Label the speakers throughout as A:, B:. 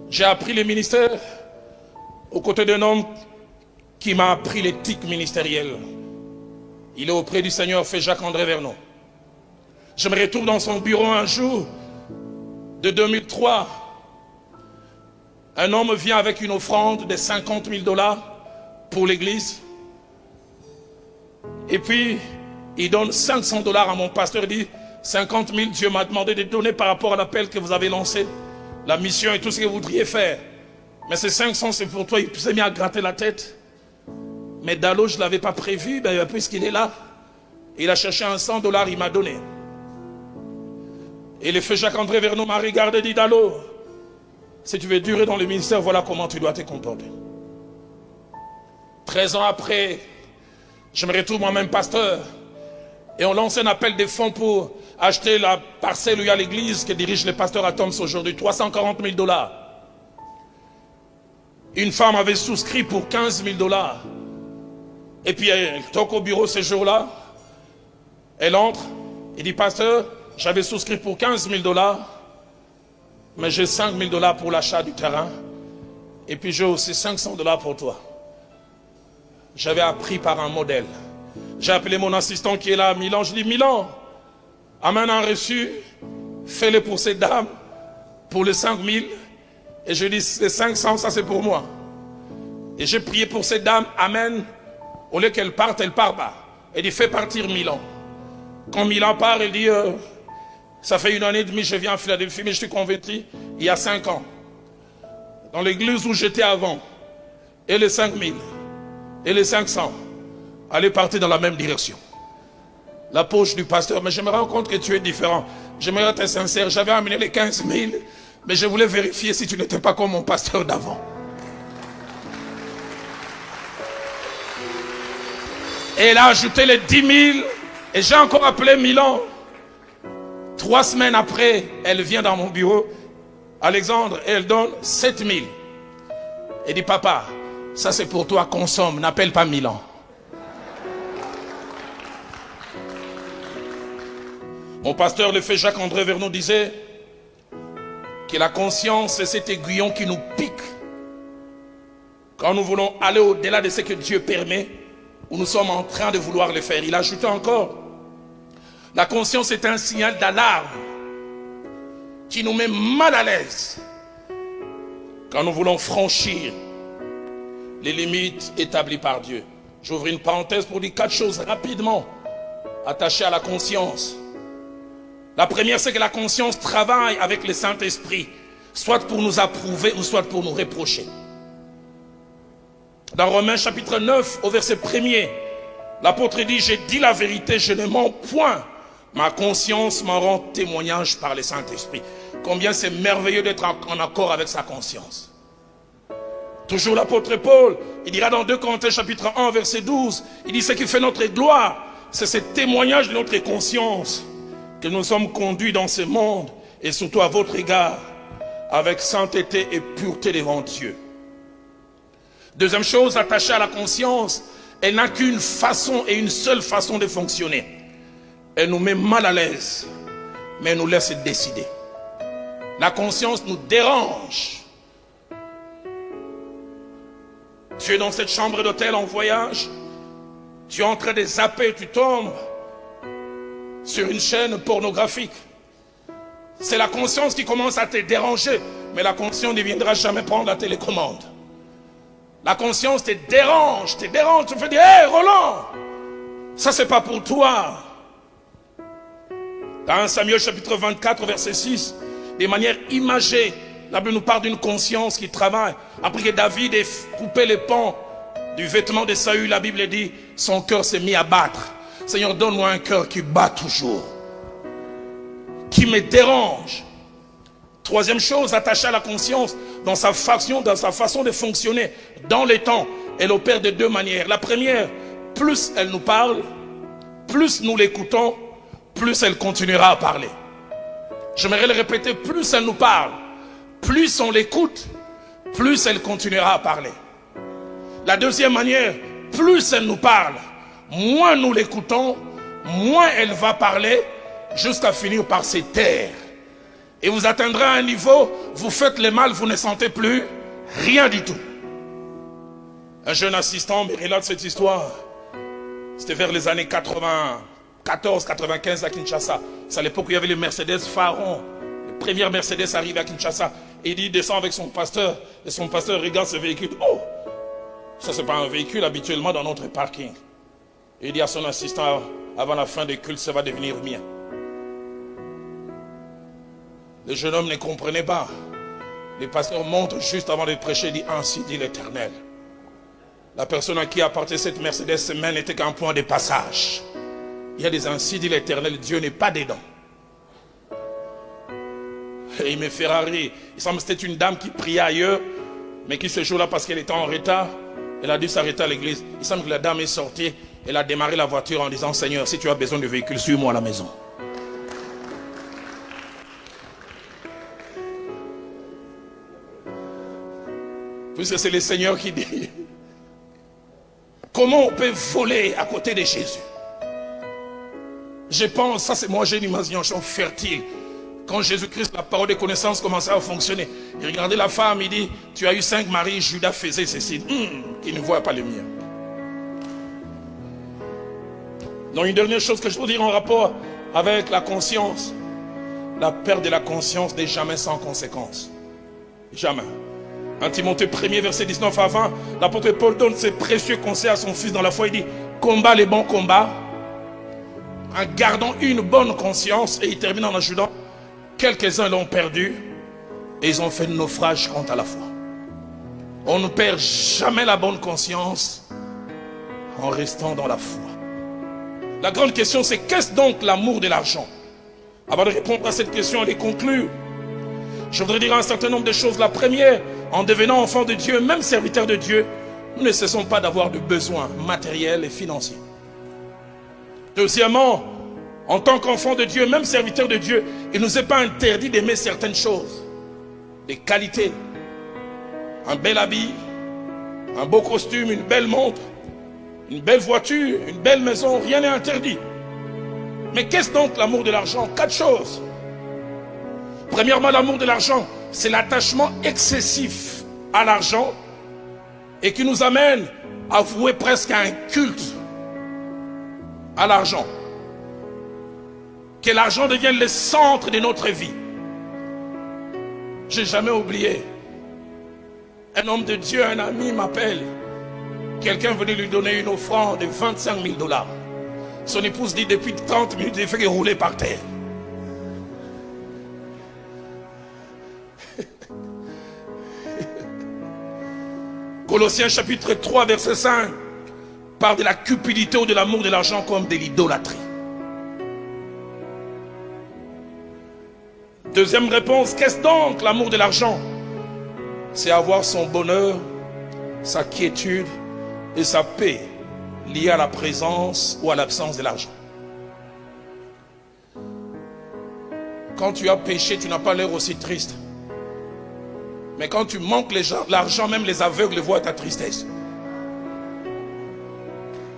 A: J'ai appris le ministère aux côtés d'un homme qui m'a appris l'éthique ministérielle. Il est auprès du Seigneur, fait Jacques-André Vernon. Je me retrouve dans son bureau un jour de 2003. Un homme vient avec une offrande de 50 000 $ pour l'église. Et puis, il donne 500 $ à mon pasteur. Il dit, 50 000, Dieu m'a demandé de donner par rapport à l'appel que vous avez lancé, la mission et tout ce que vous voudriez faire. Mais ces 500, c'est pour toi. Il s'est mis à gratter la tête. Mais Dalo, je ne l'avais pas prévu, puisqu'il est là. Il a cherché un 100 $, il m'a donné. Et le feu Jacques-André Vernon m'a regardé et dit, Dalo, si tu veux durer dans le ministère, voilà comment tu dois te comporter. 13 ans après, je me retrouve moi-même pasteur. Et on lance un appel de fonds pour acheter la parcelle où il y a l'église que dirige le pasteur Atoms aujourd'hui, 340 000 $. Une femme avait souscrit pour 15 000 $. Et puis elle toque au bureau ce jour-là. Elle entre et dit, pasteur, j'avais souscrit pour 15 000 $, mais j'ai 5 000 $ pour l'achat du terrain. Et puis j'ai aussi 500 $ pour toi. J'avais appris par un modèle. J'ai appelé mon assistant qui est là à Milan. Je dis, Milan, amène un reçu, fais-le pour cette dame, pour les 5 000. Et je dis, les 500, ça c'est pour moi. Et j'ai prié pour cette dame, amène. Au lieu qu'elle parte, elle part bas. Elle dit, fais partir Milan. Quand Milan part, elle dit, ça fait 1 an et demie, je viens à Philadelphie, mais je suis converti il y a 5 ans. Dans l'église où j'étais avant. Et les 5 000, et les 500, allaient partir dans la même direction. La poche du pasteur, mais je me rends compte que tu es différent. J'aimerais être sincère, j'avais amené les 15 000, mais je voulais vérifier si tu n'étais pas comme mon pasteur d'avant. Et elle a ajouté les 10 000, et j'ai encore appelé Milan. 3 semaines après, elle vient dans mon bureau, Alexandre, et elle donne 7 000. Elle dit, papa, ça c'est pour toi, consomme, n'appelle pas Milan. Mon pasteur, le fait Jacques-André Vernon, disait que la conscience, c'est cet aiguillon qui nous pique quand nous voulons aller au-delà de ce que Dieu permet, ou nous sommes en train de vouloir le faire. Il ajoute encore, la conscience est un signal d'alarme qui nous met mal à l'aise quand nous voulons franchir les limites établies par Dieu. J'ouvre une parenthèse pour dire 4 choses rapidement attachées à la conscience. La première, c'est que la conscience travaille avec le Saint-Esprit, soit pour nous approuver ou soit pour nous reprocher. Dans Romains chapitre 9, au verset 1er, l'apôtre dit, j'ai dit la vérité, je ne mens point. Ma conscience m'en rend témoignage par le Saint-Esprit. Combien c'est merveilleux d'être en accord avec sa conscience. Toujours l'apôtre Paul, il dira dans 2 Corinthiens chapitre 1, verset 12, il dit, ce qui fait notre gloire, c'est ce témoignage de notre conscience, que nous sommes conduits dans ce monde, et surtout à votre égard, avec sainteté et pureté devant Dieu. Deuxième chose, attachée à la conscience, elle n'a qu'une façon et une seule façon de fonctionner. Elle nous met mal à l'aise, mais elle nous laisse décider. La conscience nous dérange. Tu es dans cette chambre d'hôtel en voyage, tu es en train de zapper, tu tombes sur une chaîne pornographique. C'est la conscience qui commence à te déranger, mais la conscience ne viendra jamais prendre la télécommande. La conscience te dérange, tu fais dire, hé Roland, ça c'est pas pour toi. Dans 1 Samuel chapitre 24 verset 6, de manière imagée, la Bible nous parle d'une conscience qui travaille. Après que David ait coupé les pans du vêtement de Saül, la Bible dit, son cœur s'est mis à battre. Seigneur, donne-moi un cœur qui bat toujours, qui me dérange. Troisième chose, attachée à la conscience, dans sa façon de fonctionner, dans les temps, elle opère de 2 manières. La première, plus elle nous parle, plus nous l'écoutons, plus elle continuera à parler. J'aimerais le répéter, plus elle nous parle, plus on l'écoute, plus elle continuera à parler. La deuxième manière, plus elle nous parle, moins nous l'écoutons, moins elle va parler, jusqu'à finir par se taire. Et vous atteindrez un niveau, vous faites le mal, vous ne sentez plus rien du tout. Un jeune assistant me relate cette histoire. C'était vers les années 94-95 à Kinshasa. C'est à l'époque où il y avait le Mercedes Pharaon. La première Mercedes arrive à Kinshasa. Et il dit, il descend avec son pasteur. Et son pasteur regarde ce véhicule. Oh, ça c'est pas un véhicule habituellement dans notre parking. Et il dit à son assistant, avant la fin des cultes, ça va devenir mien. Le jeune homme ne comprenait pas. Le pasteur monte juste avant de prêcher et dit, ainsi dit l'Éternel. La personne à qui appartenait cette Mercedes semaine n'était qu'un point de passage. Il y a des ainsi dit l'Éternel, Dieu n'est pas dedans. Et il me fait rire. Il semble que c'était une dame qui priait ailleurs, mais qui ce jour-là, parce qu'elle était en retard, elle a dû s'arrêter à l'église. Il semble que la dame est sortie, elle a démarré la voiture en disant, Seigneur, si tu as besoin de véhicule, suis-moi à la maison. Puisque c'est le Seigneur qui dit, comment on peut voler à côté de Jésus? Je pense, ça c'est moi, j'ai une imagination fertile. Quand Jésus-Christ, la parole de connaissance commençait à fonctionner, il regardait la femme, il dit, tu as eu 5 maris, Judas faisait ceci. Qui ne voit pas le mien. Donc une dernière chose que je veux dire en rapport avec la conscience. La perte de la conscience n'est jamais sans conséquence. Jamais. En Timothée 1er, verset 19 à 20, l'apôtre Paul donne ses précieux conseils à son fils dans la foi. Il dit, combat les bons combats, en gardant une bonne conscience. Et il termine en ajoutant, quelques-uns l'ont perdu, et ils ont fait naufrage quant à la foi. On ne perd jamais la bonne conscience en restant dans la foi. La grande question, c'est qu'est-ce donc l'amour de l'argent? Avant de répondre à cette question et de conclure, je voudrais dire un certain nombre de choses. La première, en devenant enfant de Dieu, même serviteur de Dieu, nous ne cessons pas d'avoir de besoins matériels et financiers. Deuxièmement, en tant qu'enfant de Dieu, même serviteur de Dieu, il ne nous est pas interdit d'aimer certaines choses. Des qualités. Un bel habit, un beau costume, une belle montre, une belle voiture, une belle maison, rien n'est interdit. Mais qu'est-ce donc l'amour de l'argent? 4 choses. Premièrement, l'amour de l'argent, c'est l'attachement excessif à l'argent et qui nous amène à vouer presque à un culte à l'argent. Que l'argent devienne le centre de notre vie. J'ai jamais oublié. Un homme de Dieu, un ami m'appelle. Quelqu'un venait lui donner une offrande de 25 000 $. Son épouse dit depuis 30 minutes, il fait que rouler par terre. Colossiens chapitre 3 verset 5 parle de la cupidité ou de l'amour de l'argent comme de l'idolâtrie. Deuxième réponse, qu'est-ce donc l'amour de l'argent? C'est avoir son bonheur, sa quiétude et sa paix liée à la présence ou à l'absence de l'argent. Quand tu as péché, tu n'as pas l'air aussi triste. Mais quand tu manques l'argent, même les aveugles voient ta tristesse.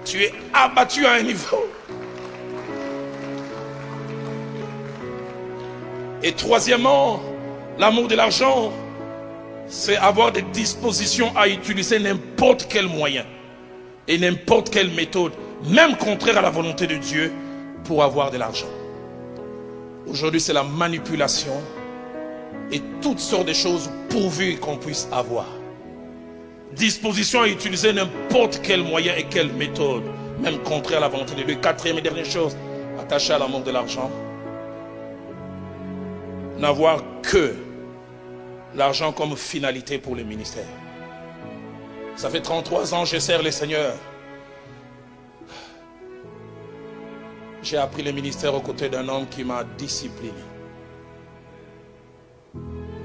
A: Tu es abattu à un niveau. Et troisièmement, l'amour de l'argent, c'est avoir des dispositions à utiliser n'importe quel moyen et n'importe quelle méthode, même contraire à la volonté de Dieu, pour avoir de l'argent. Aujourd'hui, c'est la manipulation et toutes sortes de choses pourvu qu'on puisse avoir. Disposition à utiliser n'importe quel moyen et quelle méthode, même contraire à la volonté de Dieu. Quatrième et dernière chose, attaché à l'amour de l'argent, n'avoir que l'argent comme finalité pour le ministère. Ça fait 33 ans que je sers le Seigneur. J'ai appris le ministère aux côtés d'un homme qui m'a discipliné.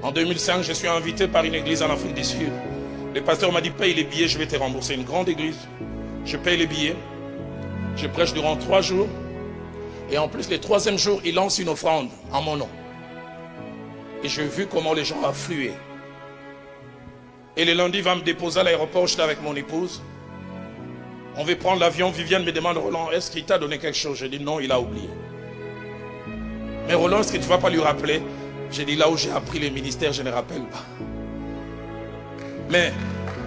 A: En 2005, je suis invité par une église en Afrique du Sud. Le pasteur m'a dit, paye les billets, je vais te rembourser. Une grande église. Je paye les billets. Je prêche durant 3 jours. Et en plus, le 3e jour, il lance une offrande en mon nom. Et j'ai vu comment les gens affluaient. Et le lundi, il va me déposer à l'aéroport, j'étais avec mon épouse. On veut prendre l'avion, Viviane me demande, Roland, est-ce qu'il t'a donné quelque chose? Je dis non, il a oublié. Mais Roland, est-ce que tu ne vas pas lui rappeler? J'ai dit là où j'ai appris les ministères, je ne rappelle pas. Mais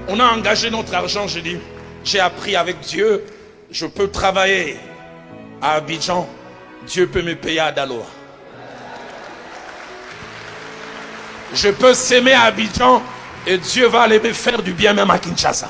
A: on a engagé notre argent, j'ai dit, j'ai appris avec Dieu, je peux travailler à Abidjan, Dieu peut me payer à Daloa. Je peux s'aimer à Abidjan et Dieu va aller me faire du bien même à Kinshasa.